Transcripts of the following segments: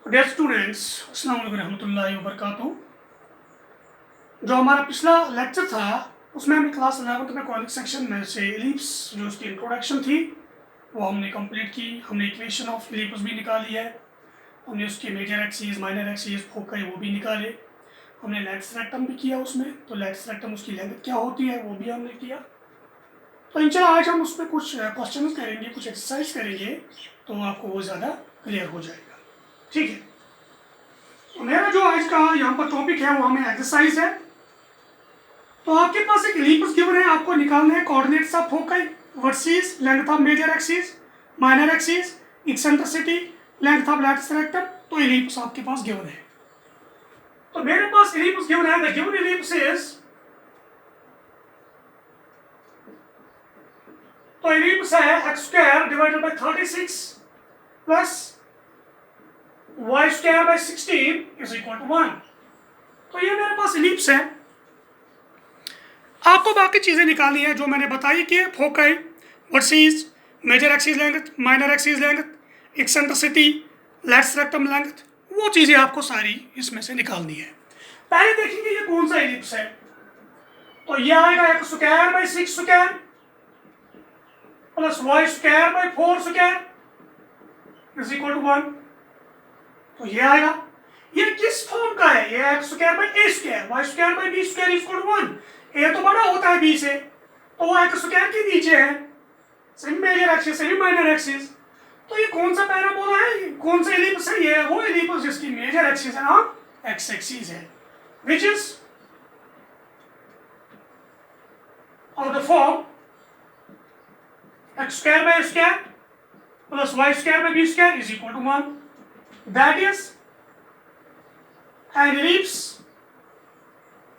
Dear students, अस्सलाम वालेकुम रहमतुल्लाहि व बरकातहू। जो हमारा पिछला लेक्चर था उसमें हमने क्लास 11th में कॉनिक सेक्शन में से एलिप्स जो उसकी इंट्रोडक्शन थी वो हमने कंप्लीट की। हमने इक्वेशन ऑफ एलिप्स भी निकाली है, हमने उसकी major axis, minor axis, focus वो भी निकाले। हमने लेट्स रेक्टम भी किया उसमें, तो लेट्स रेक्टम उसकी लेंथ क्या होती है वो भी हमने किया। तो इंशाल्लाह आज हम उस पर कुछ क्वेश्चन करेंगे, कुछ एक्सरसाइज करेंगे, तो आपको वो ज़्यादा क्लियर हो जाएगा। ठीक है, तो मेरा जो आज का यहाँ पर टॉपिक है वो हमें एक्सरसाइज है। तो आपके पास एक एलिप्स गिवन है, आपको निकालना है coordinates of focus versus length of major axis, minor axis, eccentricity, length of latus rectum. तो एलिप्स आपके पास गिवन है। तो मेरे पास एलिप्स गिवन है, द गिवन एलिप्स इज, तो एलिप्स है x square divided by 36 plus y square by 16 is equal to 1। तो ये मेरे पास एलिप्स है। आपको बाकी चीज़ें निकालनी है जो मैंने बताई कि focus versus major axis length, minor axis length, eccentricity, latus rectum length, वो चीज़ें आपको सारी इसमें से निकालनी है। पहले देखेंगे ये कौन सा एलिप्स है। तो ये आएगा x square by 6 square plus y square by 4 square is equal to 1। तो ये आएगा, ये किस फॉर्म का है? ये x square by a square, y square by b square is equal to 1। a तो बड़ा होता है b से, तो वो x स्क्वायर के नीचे है, semi major axis, semi minor axis. तो ये कौन सा पैराबोला है, कौन सा एलिप्स है? ये वो एलिप्स जिसकी मेजर एक्सिस है ना x एक्सिस है, which is of the form x square by a square plus y square by b square is equal to 1। That is an ellipse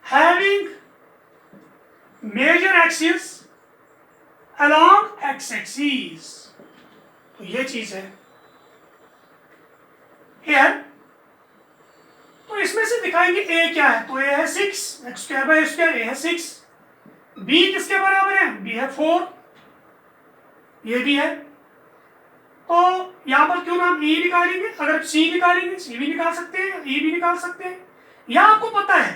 having major axis along x-axis। तो ये चीज है here। तो इसमें से दिखाएंगे a क्या है। तो a है 6, x square bye square, a है 6। b किसके बराबर है? b है 4, ये भी है। तो यहाँ पर क्यों ना हम e निकालेंगे, अगर c निकालेंगे c भी निकाल सकते हैं, e भी निकाल सकते हैं। या आपको पता है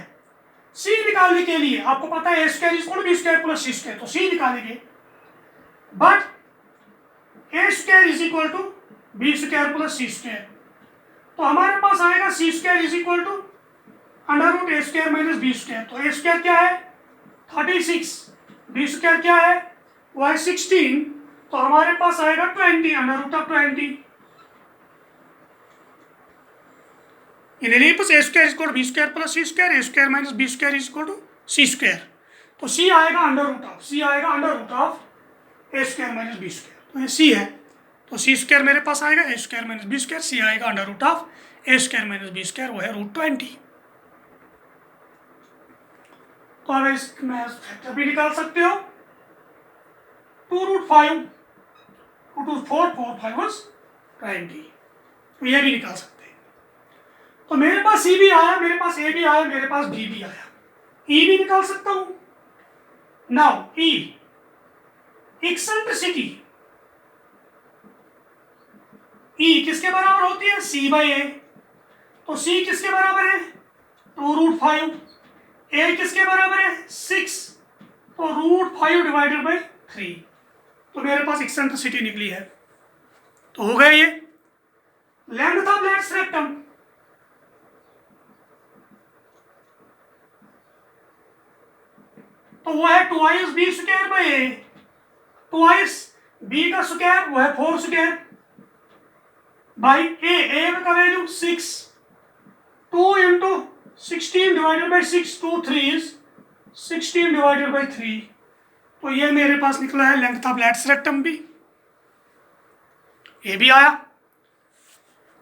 c निकालने के लिए आपको पता है a square is equal to b square plus c square, तो c निकालेंगे। But a square is equal to b square plus c square, तो हमारे पास आएगा c square is equal to under root a square minus b square. तो a square क्या है? 36, b square क्या है? y 16, तो हमारे पास आएगा 20 under root of 20। In ellipse a square is equal to b square plus c square, a square minus b square is equal to c square. तो c आएगा अंडर रूट ऑफ, c आएगा under root of a square minus b square. तो ये c है, तो c square मेरे पास आएगा a square minus b square, c आएगा under root of a square minus b square, वो है रूट 20। तो अब इसमें फैक्टर भी निकाल सकते हो, 2 रूट 5, 2 टू 4, 4 5 20, तो ये भी निकाल सकते हैं। तो मेरे पास c भी आया, मेरे पास a भी आया, मेरे पास b भी आया, e भी निकाल सकता हूं। नाउ e एक्सेंट्रिसिटी, e किसके बराबर होती है? c by a। तो c किसके बराबर है? 2 रूट 5। a किसके बराबर है? 6, तो रूट 5 डिवाइडेड बाई 3। तो मेरे पास एक्सेंट्रिसिटी निकली है। तो हो गया ये। लेंथ ऑफ लेट्स रेक्टम, तो वो है twice b square by a, twice b का स्क्वायर वो है 4 स्क्वायर बाई a का value 6, 2 into 16 divided by 6, 2 3 16 divided by 3। तो ये मेरे पास निकला है लेंथ ऑफ लेट्स रेक्टम भी, ये भी आया।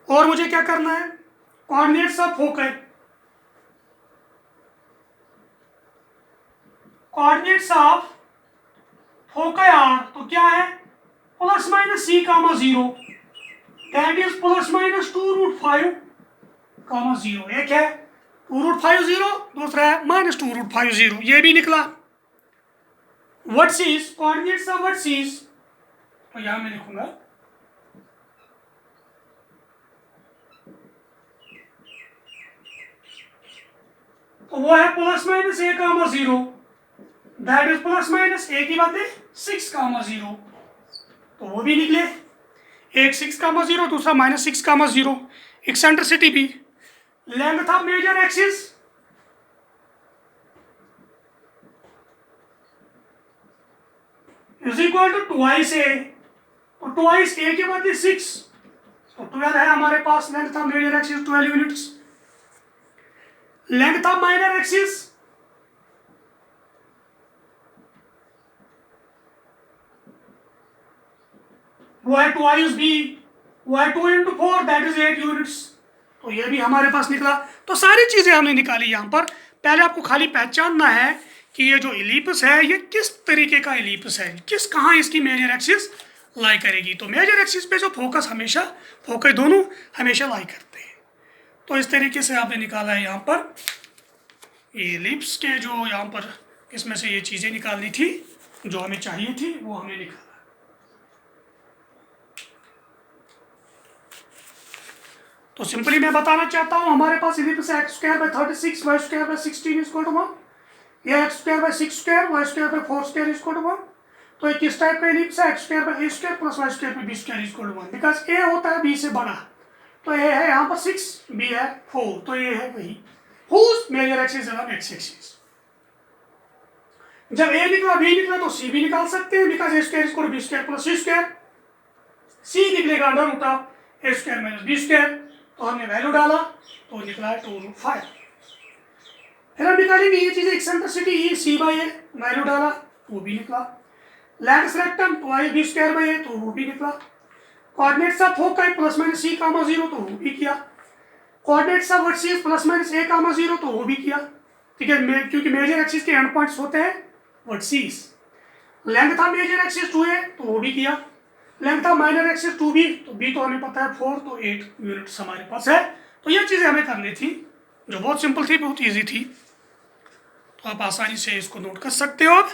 और मुझे क्या करना है? Coordinates of focus, coordinates of focus are, तो क्या है? Plus minus c comma 0, that is plus minus 2 root 5 comma 0। एक है 2 रूट 5 0, दूसरा है माइनस 2 रूट 5 0, ये भी निकला। वर्सेस, कोऑर्डिनेट्स ऑफ वर्सेस, तो यहां मैं लिखूंगा तो वो है plus minus A comma 0, that is plus minus A की बदले 6 कामा 0, तो वो भी निकले। एक 6 कामा 0, दूसरा माइनस 6 कामा 0, एक्सेंट्रिसिटी भी। Length of major axis is equal to twice A, तो ट्वाइस ए के बदले 6, तो 12 है हमारे पास length of major axis 12 units. Length of minor axis वो है ट्वाइस बी, वो है 2 into 4 दैट इज 8 यूनिट्स, तो ये भी हमारे पास निकला। तो सारी चीजें हमने निकाली यहाँ पर। पहले आपको खाली पहचानना है कि ये जो इलिप्स है ये किस तरीके का इलिप्स है, कहाँ इसकी मेजर एक्सिस लाई करेगी। तो मेजर एक्सिस पे जो फोकस दोनों हमेशा लाई करते हैं। तो इस तरीके से आपने निकाला है यहाँ पर इलिप्स के जो यहाँ पर इसमें से ये चीज़ें निकालनी थी जो हमें चाहिए थी वो हमने निकाला। तो सिंपली मैं बताना चाहता हूँ हमारे पास इलिप्स है x² / 36 y² / 16 = 1, या x² / 6² y² / 4² = 1। तो ये किस टाइप का इलिप्स है, x² / a² + y² / b² = 1, because a होता है b से बड़ा। तो a है यहाँ पर 6, b है 4, तो ये है वही whose major axis along x axis. जब a निकला b निकला तो c भी निकाल सकते हैं, because a² = b² + c², c निकलेगा √a² - b², तो हमने वैल्यू डाला तो निकला 2√5। फिर हम निकालेंगे ये चीजें एक्सेंट्रिसिटी ई c/a, वैल्यू डाला वो भी निकला। लेंथ रेक्टम 2ab² तो वो भी निकला। कोऑर्डिनेट्स ऑफ फोकस ± c, 0 तो वो भी किया। कोऑर्डिनेट्स ऑफ वर्टिसेस ± a, 0 तो वो भी किया, ठीक है, क्योंकि मेजर एक्सिस के एंड पॉइंट्स होते हैं vertices. Length of major axis 2a तो वो भी किया। Length of minor axis 2b, तो b तो हमें पता है 4, तो 8 यूनिट्स हमारे पास है। तो ये चीज़ें हमें करनी थी जो बहुत सिंपल थी, बहुत इजी थी, तो आप आसानी से इसको नोट कर सकते हो। आप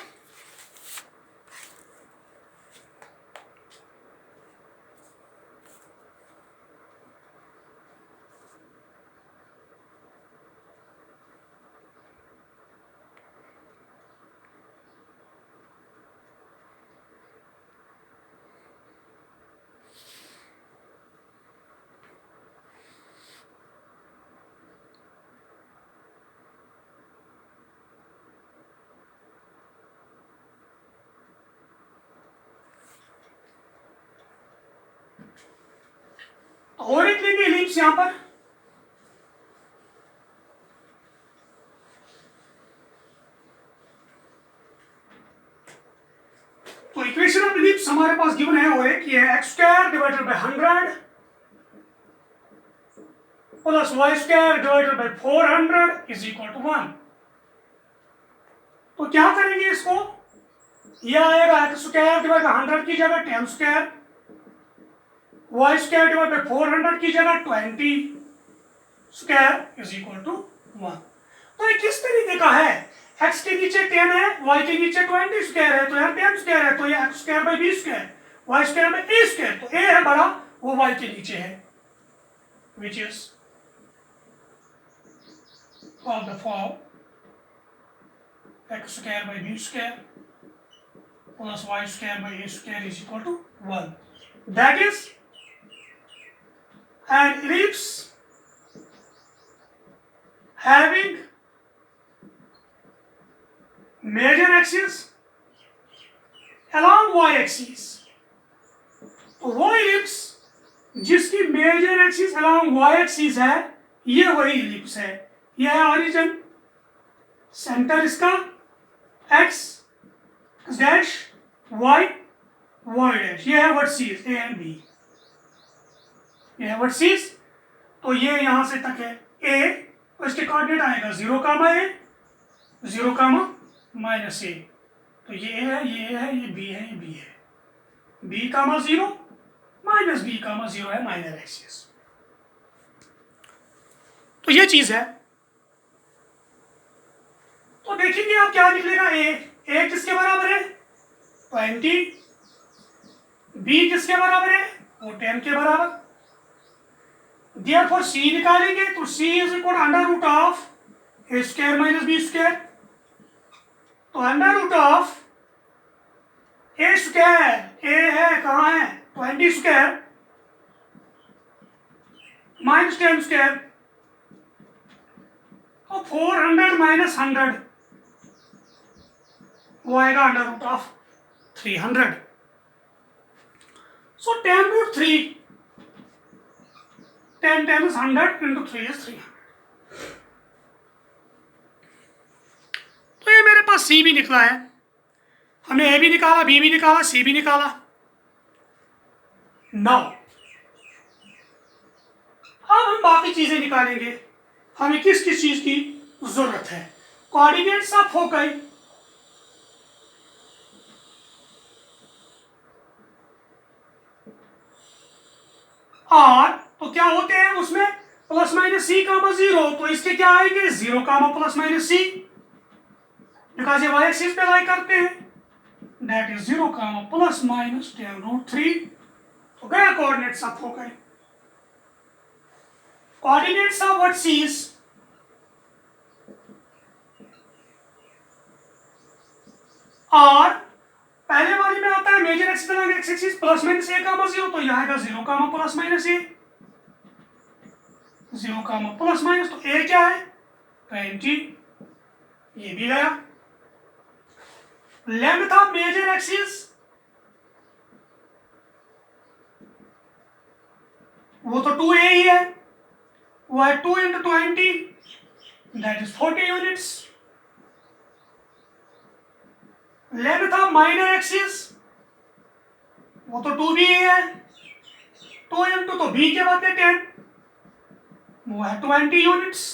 और एक लेंगे इलिप्स यहाँ पर। तो इक्वेशन ऑफ इलिप्स हमारे पास गिवन है और एक ये है x² / 100 + y² / 400 = 1। तो क्या करेंगे इसको, यह आएगा x² / 100 की जगह 10², y² / 400 की जगह 20² = 1। तो ये किस तरीके का है, x के नीचे 10 है, y के नीचे 20² है, तो यहाँ 10² है, तो ये x² / b², y² / a², तो a है बड़ा, वो y के नीचे है, which is of the form x² / b² plus y² / a² = 1. That is an ellipse having major axis along y axis। तो वो इलिप्स जिसकी major axis along y axis है, ये वही इलिप्स है। यह है ऑरिजिन, सेंटर इसका x डैश y डैश, ये है वर्टिसेस a एंड b, ये है वर्टिसेस। तो ये यहां से तक है a, तो इसके कोऑर्डिनेट आएगा 0, a 0, -a, तो ये a है, ये a है, ये b है, ये b है, b, 0 -b, 0 है माइनर एक्सिस। तो ये चीज है। तो देखेंगे आप क्या निकलेगा, a किसके बराबर है 20, b किसके बराबर है वो 10 के बराबर। देयरफॉर c निकालेंगे तो c = √√10 A square minus B square, तो under root of A square, A है कहाँ है 20 स्क्वायर माइनस 10 स्क्वायर, तो 400 माइनस 100 वो आएगा under root of 300. So 10 root 3, 10 times 100 into 3 is 300. तो ये मेरे पास C भी निकला है. हमने A भी निकाला, B भी निकाला, C भी निकाला. Now अब हम बाकी चीजें निकालेंगे. हमें किस किस चीज की जरूरत है? कोऑर्डिनेट्स ऑफ फोकस, और तो क्या होते हैं उसमें प्लस माइनस सी कामा 0, तो इसके क्या आएंगे 0 comma plus minus C, because ये वाई एक्सिस पे लाई करते हैं, that is 0 comma plus minus 10 root 3. तो गया coordinates of focus. Coordinates of vertices, और पहले वाली में आता है major axis along x axis plus minus A comma 0, तो यहाँ आएगा 0 comma plus minus A, 0 comma plus minus, तो ए क्या है 20, ये भी गया. लेंथ ऑफ मेजर एक्सिस वो तो 2a ही है, वो है 2 into 20 that is 40 units. Length of minor axis वो तो 2b है, 2 into तो b के बाद 10 वो है 20 units.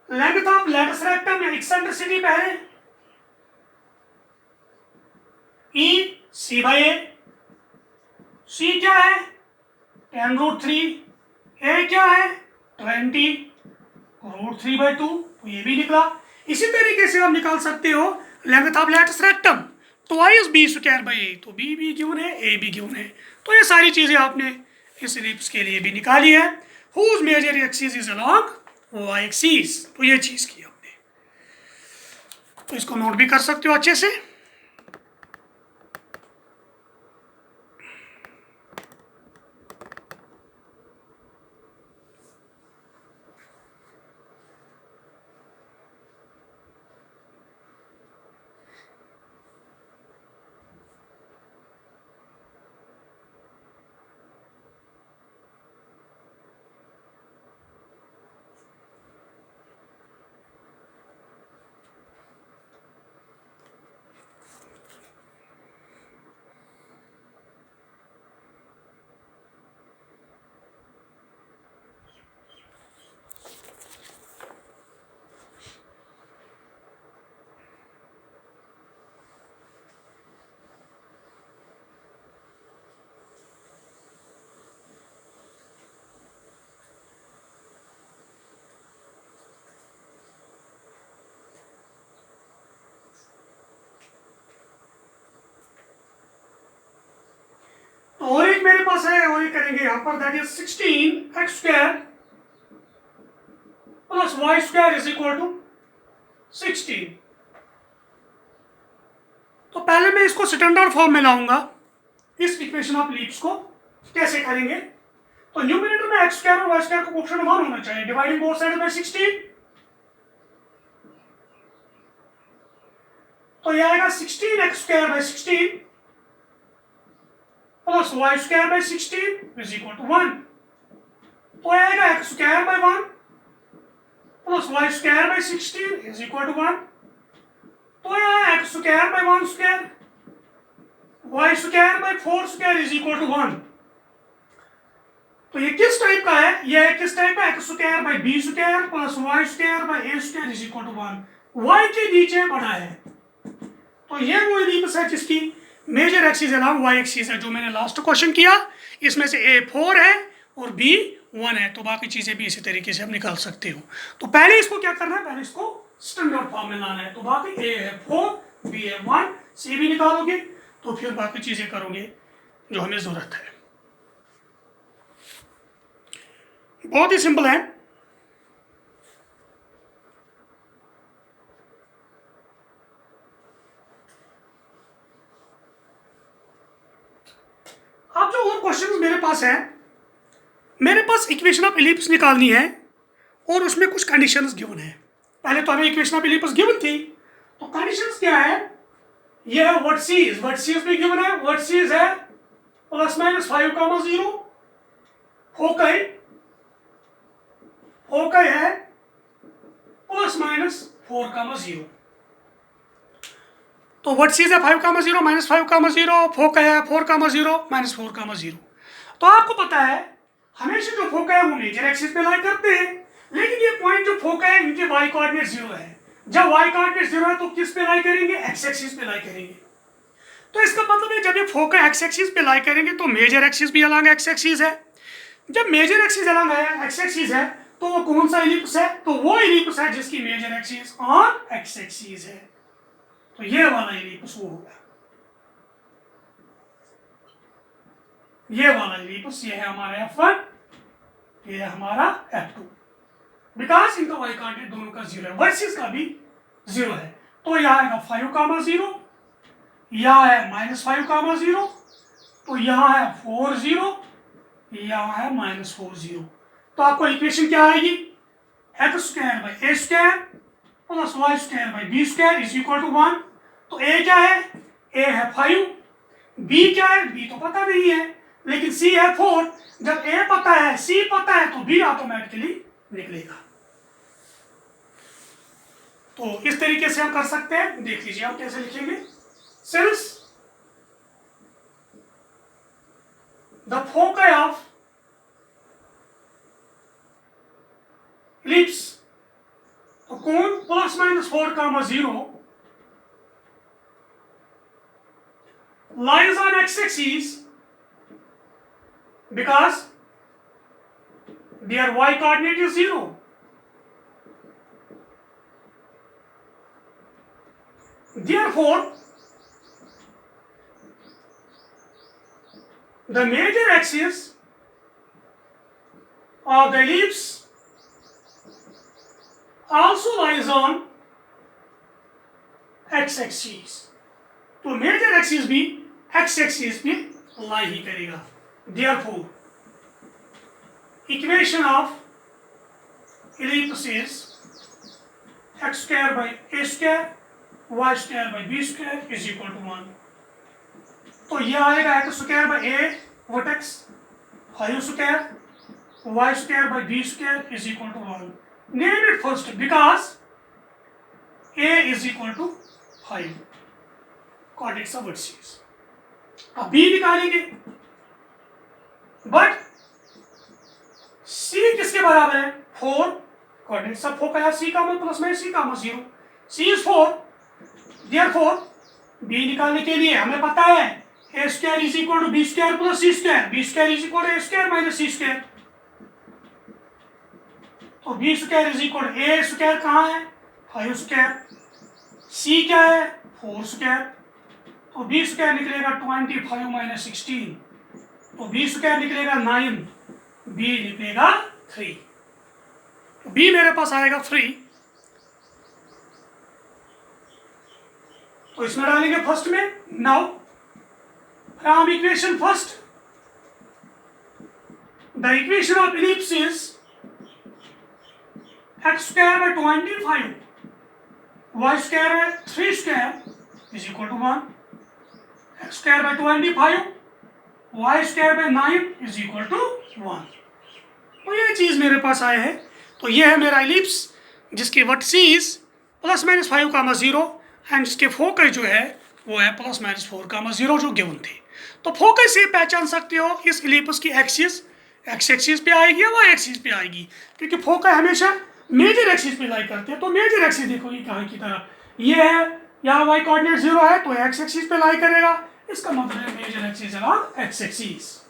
Length of latus rectum या एक्सेंट्रिसिटी पहले ई सी बाई ए, सी क्या है 10 रूट 3, ए क्या है 20 रूट 3 बाई 2, तो ये भी निकला. इसी तरीके से आप निकाल सकते हो length of latus rectum twice B square by A, तो बी भी गिवन है, ए भी गिवन है. तो ये सारी चीजें आपने इस इलिप्स के लिए भी निकाली है. Whose major axis is along y axis, तो ये चीज की आपने, तो इसको नोट भी कर सकते हो अच्छे से. और एक मेरे पास है, और एक करेंगे यहाँ पर, that is 16 x square plus Y square is equal to 16. तो पहले मैं इसको स्टैंडर्ड फॉर्म में लाऊंगा. इस इक्वेशन ऑफ लीप्स को कैसे करेंगे? तो न्यूमरेटर में एक्स स्क्वायर और वाई स्क्वायर का कोएफिशिएंट 1 होना चाहिए, डिवाइडिंग बोथ साइड्स बाय 16. तो ये आएगा 16 x square by 16 plus Y square by 16 is equal to 1. तो आएगा x square by 1 plus Y square by 16 is equal to 1. तो आया x square by 1 square Y square by 4 square is equal to 1. तो ये किस type का है? ये किस टाइप का? X square by B square plus Y square by a square is equal to 1. Y के नीचे बढ़ा है, तो ये वो इलिप्स है जिसकी major axis along y axis है, जो मैंने लास्ट क्वेश्चन किया. इसमें से ए 4 है और बी 1 है, तो बाकी चीजें भी इसी तरीके से आप निकाल सकते हो. तो पहले इसको क्या करना है, पहले इसको स्टैंडर्ड फॉर्म में लाना है. तो बाकी ए है 4, बी है 1, सी भी निकालोगे, तो फिर बाकी चीजें करोगे जो हमें जरूरत है. बहुत ही सिंपल है. क्वेश्चन मेरे पास है, मेरे पास इक्वेशन ऑफ इलिप्स निकालनी है और उसमें कुछ कंडीशंस गिवन है। पहले तो हमें इक्वेशन ऑफ इलिप्स गिवन थी, तो कंडीशंस क्या है, ये है वर्टिसीज भी गिवन है, वर्टिसीज है ±5, 0, फोकई है ±4, 0। तो वर्टिसीज है 5, 0, -5, 0, फोकई है 4, 0, -4, 0। तो आपको पता है हमेशा जो फोकई है वो मेजर एक्सिस पे लाई करते हैं, लेकिन ये पॉइंट जो फोकई है इनके y कोऑर्डिनेट 0 है। जब y कोऑर्डिनेट 0 है तो किस पे लाई करेंगे, x एक्सिस पे लाई करेंगे। तो इसका मतलब है जब ये फोकई x एक्सिस पे लाई करेंगे तो मेजर एक्सिस भी अलग x एक्सिस है। जब मेजर एक्सिस अलग है, x एक्सिस है, तो वो कौन सा इलिप्स है, तो वो इलिप्स है जिसकी मेजर एक्सिस और x एक्सिस है। तो ये वाला इलिप्स वो होगा, ये वाला इलिप्स, ये है हमारा F1, ये है हमारा F2, बिकॉज इनका y कोऑर्डिनेट दोनों का 0 है, वर्टिसिस का भी 0 है। तो यहाँ आएगा 5, 0, यहाँ है -5, 0, तो यहाँ है 4, 0, यहाँ है -4, 0। तो आपको इक्वेशन क्या आएगी, x² / a² + y² / b² = 1। तो a क्या है, a है 5, b क्या है, b तो पता नहीं है, लेकिन c है 4। जब a पता है, c पता है, तो b ऑटोमेटिकली निकलेगा। तो इस तरीके से हम कर सकते हैं, देख लीजिए आप कैसे लिखेंगे। सिंस द फोकई ऑफ इलिप्स, तो कोण ±4, 0 lies on x-axis because their y coordinate is 0. Therefore, the major axis of the ellipse also lies on x-axis. तो मेजर एक्सिस भी x एक्सिस पे लाई ही करेगा। Therefore, equation of ellipse is x² / a² y² / b² = 1। तो ये आएगा x² / a vertex 5² y² / b² = 1। Name it first because a = 5 coordinates of vertices. अब b निकालेंगे, but c किसके बराबर है, 4, कोऑर्डिनेट्स ऑफ फोकई c का मान +/c, 0, c is 4। Therefore b निकालने के लिए हमें पता है a² = b² + c², b² = a² - c²। तो b² = a² कहाँ है, 5², c क्या है, 4²। तो b² निकलेगा 25 - 16, तो b² निकलेगा 9, b निकलेगा 3। तो b मेरे पास आएगा 3। तो इसमें डालेंगे फर्स्ट में। Now from equation first, the equation of ellipse is x² / 25 y² / 3² = 1, x² / 25 y² / 9 = 1। तो ये चीज़ मेरे पास आए है। तो ये है मेरा इलिप्स जिसके वर्टिसेस ±5, 0 एंड जिसके फोकई जो है वो है ±4, 0 जो गिवन थे। तो फोकई से पहचान सकते हो इस इलिप्स की एक्सिस x एक्सिस पे आएगी या y एक्सिस पे आएगी, क्योंकि फोकई हमेशा मेजर एक्सिस पे लाई करते हैं। तो मेजर एक्सिस देखो ये कहाँ की तरफ, ये है, यहाँ y कोऑर्डिनेट 0 है तो x एक्सिस पे लाई करेगा, इसका मतलब है major axis along x axis.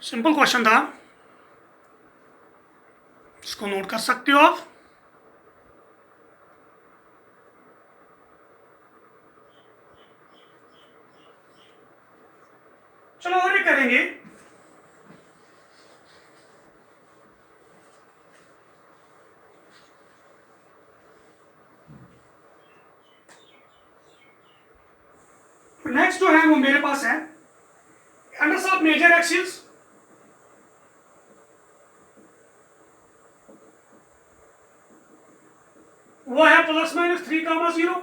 Simple question था। इसको नोट कर सकते हो आप। चलो और ये करेंगे। नेक्स्ट जो है वो मेरे पास है एंडर्स ऑफ मेजर एक्सिस। वो है ±3,0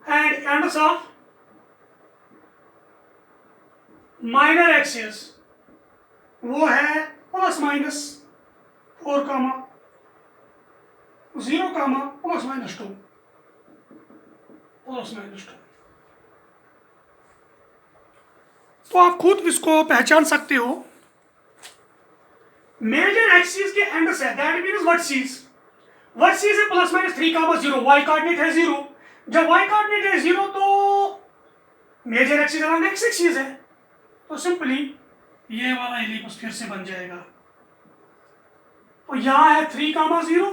and Anders of minor axis वो है ±4,0, ±2। तो आप खुद इसको पहचान सकते हो। मेजर एक्सिस के and say that means vertices है ±3,0, वाई कोऑर्डिनेट है 0। जब वाई कोऑर्डिनेट है 0 तो major axis along x axis है, तो सिंपली ये वाला एलिप्स फिर से बन जाएगा। तो यहाँ है 3,0,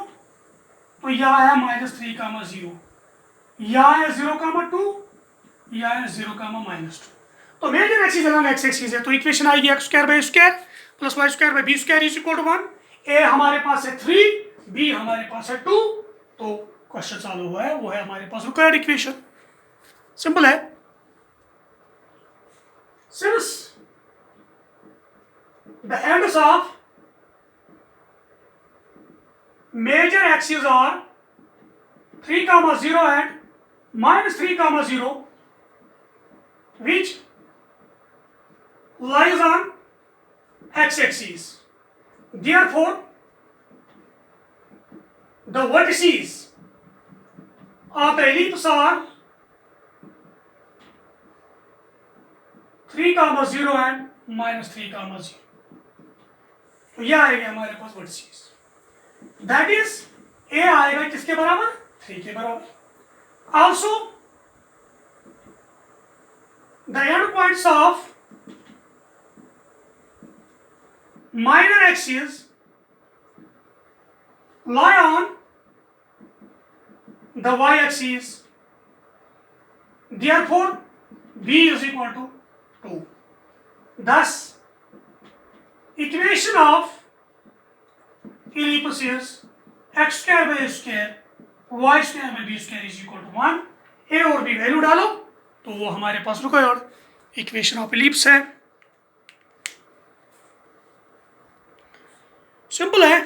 तो यहाँ है -3,0, यहाँ है 0,2, यहाँ है 0,-2। तो major axis along x axis है, तो इक्वेशन आएगी x² + y² + b² = 1। ए हमारे पास है 3, बी हमारे पास है 2, तो क्वेश्चन चालू हुआ है, वो है हमारे पास रिक्वायर्ड इक्वेशन। सिंपल है। Since the ends of major axis are 3,0 and -3,0 which lies on x-axis. Therefore, the vertices of the ellipse are 3,0 and -3,0. तो यह आएगा हमारे पास वर्टिसेस। दैट इज ए आएगा किसके बराबर? 3 के बराबर। Also the end points of minor axis lie on the y-axis. Therefore, b is equal to 2. Thus, equation of ellipse is x² by a² y² by b² is equal to 1. a और b value डालो तो वो हमारे पास required equation of ellipse है। Simple है।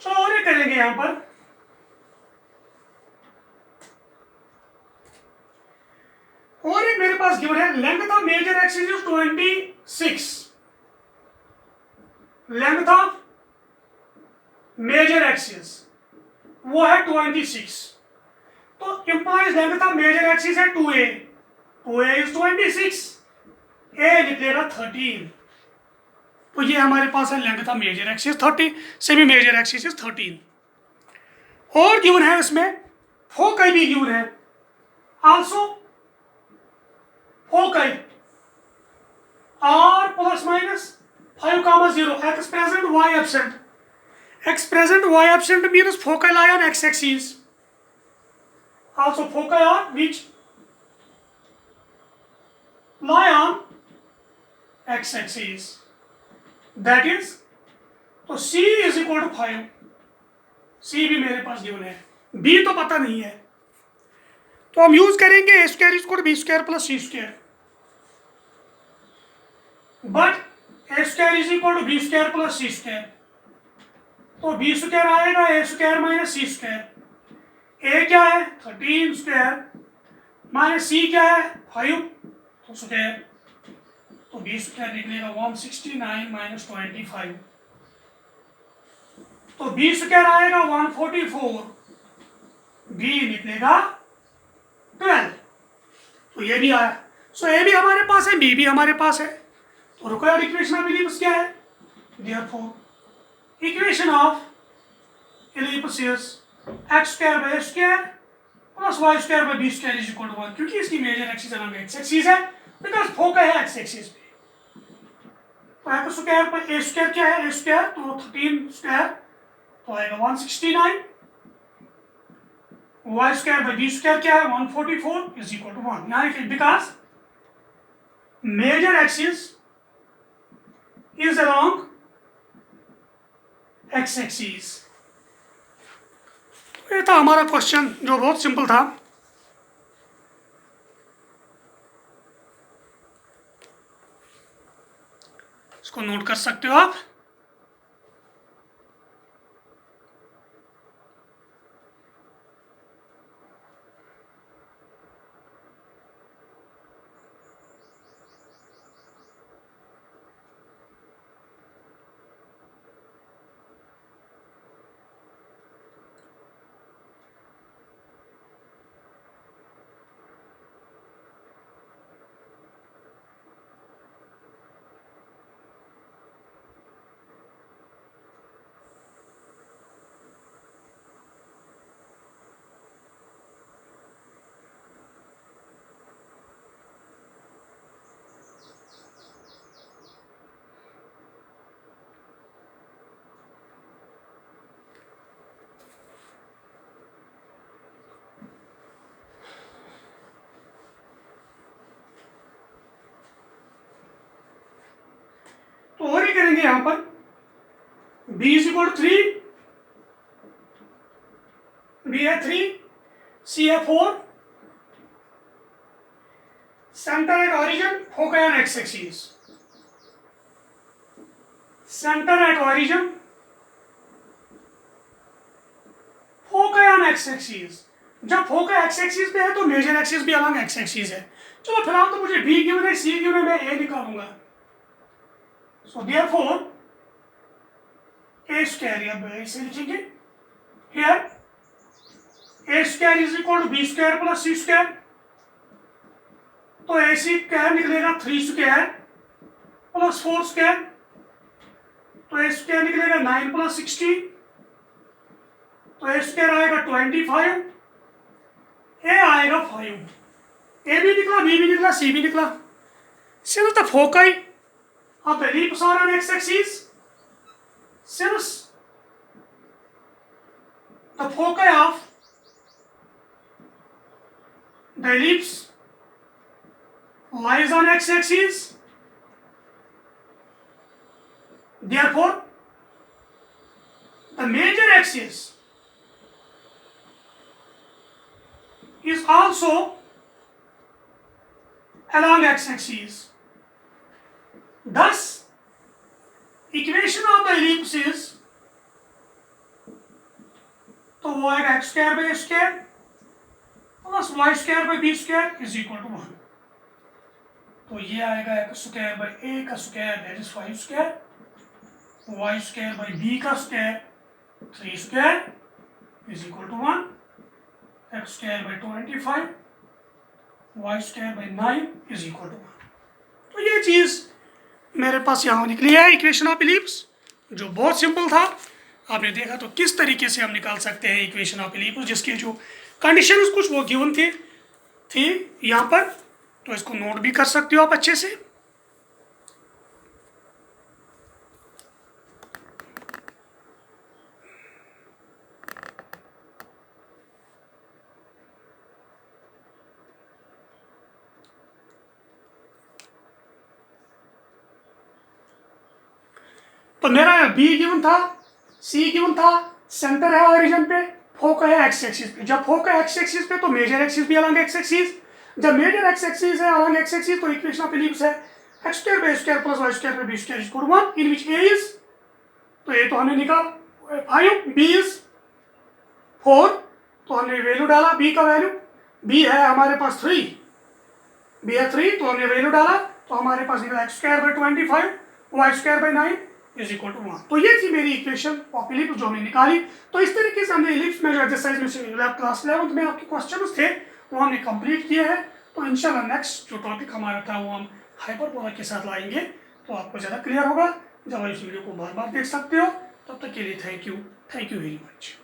तो और ये करेंगे यहां पर। और एक मेरे पास गिवन है length of major axis is 26। Length of major axis वो है 26। तो implies length of major axis है 2a। 2a इज 26, a निकलेगा 13। तो ये हमारे पास है length of major axis 30, semi major axis is 13। और गिवन है इसमें फोकई भी गिवन है। Also foci r ±5,0, x present y absent. X present y absent means foci lie on x axis. Also foci are which lie on x axis. That is, तो c is equal to 5. c भी मेरे पास given है, b तो पता नहीं है, तो हम यूज करेंगे a² = b² + c²। But a² = b² + c²। तो b² आएगा a² - c²। a क्या है 13² माइनस c क्या है 5 तो स्क्वायर, तो b² निकलेगा 169 - 25। तो b² आएगा 144, b निकलेगा 12। तो ये भी आया। सो ए भी हमारे पास है, बी भी हमारे पास है। तो रिक्वायर्ड इक्वेशन ऑफ इलिप्स क्या है? Therefore equation of ellipse is x square by s square plus y square by b square is equal to 1, क्योंकि इसकी major axis along x axis है, बिकॉज फोकस है x एक्सिस पे। तो x square पर a square क्या है? a square तो 13 स्क्वायर तो आएगा 169, y square by b square क्या है? 144 इज इक्वल टू 1। यहाँ because major axis is along x axis। ये था हमारा क्वेश्चन जो बहुत सिंपल था। इसको नोट कर सकते हो आप। तो और ही करेंगे यहां पर b इज इक्वल 3, b है 3, c है 4, centre at origin focus on x axis, centre at origin focus on x axis. जब फोकस x एक्सिस पे है तो मेजर एक्सिस भी अलग x एक्सिस है। चलो फिलहाल तो मुझे b गिवन है, c गिवन है, मैं a निकालूंगा। So therefore, a square या इसे लिखेंगे here a square is equal to b square plus c square। तो a स्क्वायर निकलेगा 3 स्क्वायर प्लस 4 स्क्वायर, तो a स्क्वायर निकलेगा 9 प्लस 16, तो a स्क्वायर आएगा 25, a आएगा 5। a भी निकला, b भी निकला, c भी निकला। Since the foci of the ellipse are on x-axis, since the foci of the ellipse lies on x-axis, therefore the major axis is also along x-axis. Thus, equation of the ellipse is, तो वो आएगा x square by X square plus Y square by B square is equal to 1। तो ये आएगा x square by A का square that is 5 square, Y square by B का square 3 square is equal to 1, X square by 25 Y square by 9 is equal to 1। तो ये चीज़ मेरे पास यहाँ निकली है इक्वेशन ऑफ इलिप्स, जो बहुत सिंपल था। आपने देखा तो किस तरीके से हम निकाल सकते हैं इक्वेशन ऑफ इलिप्स, जिसके जो कंडीशंस कुछ वो गिवन थी यहाँ पर। तो इसको नोट भी कर सकते हो आप अच्छे से। तो मेरा बी गिवन था, सी गिवन था, सेंटर है ऑरिजिन पे, फोकस है एक्स एक्सिस पे। जब फोकस एक्स एक्सिस पे तो मेजर एक्सिस भी अलग एक्स एक्सिस। जब मेजर एक्स एक्सिस है अलग एक्स एक्सिस तो इक्वेशन ऑफ इलिप्स है x square by square plus Y square by B square is equal to 1, in which a is, तो a तो हमने निकाला 5, B is 4, तो हमने वैल्यू डाला बी का वैल्यू, बी है हमारे पास 3, बी है 3 तो हमने वैल्यू डाला, तो हमारे पास निकला x square by 25 Y square by 9 is equal to 1। तो ये थी मेरी इक्वेशन ऑफ इलिप्स जो हमने निकाली। तो इस तरीके से हमने इलिप्स में जो एक्सरसाइज में क्लास 11 में आपके क्वेश्चन थे वो हमने कंप्लीट किए हैं। तो इंशाल्लाह नेक्स्ट जो टॉपिक हमारा था वो हम हाइपरबोला के साथ लाएंगे, तो आपको ज़्यादा क्लियर होगा। जब आप इस वीडियो को बार बार देख सकते हो। तब तक के लिए थैंक यू वेरी मच।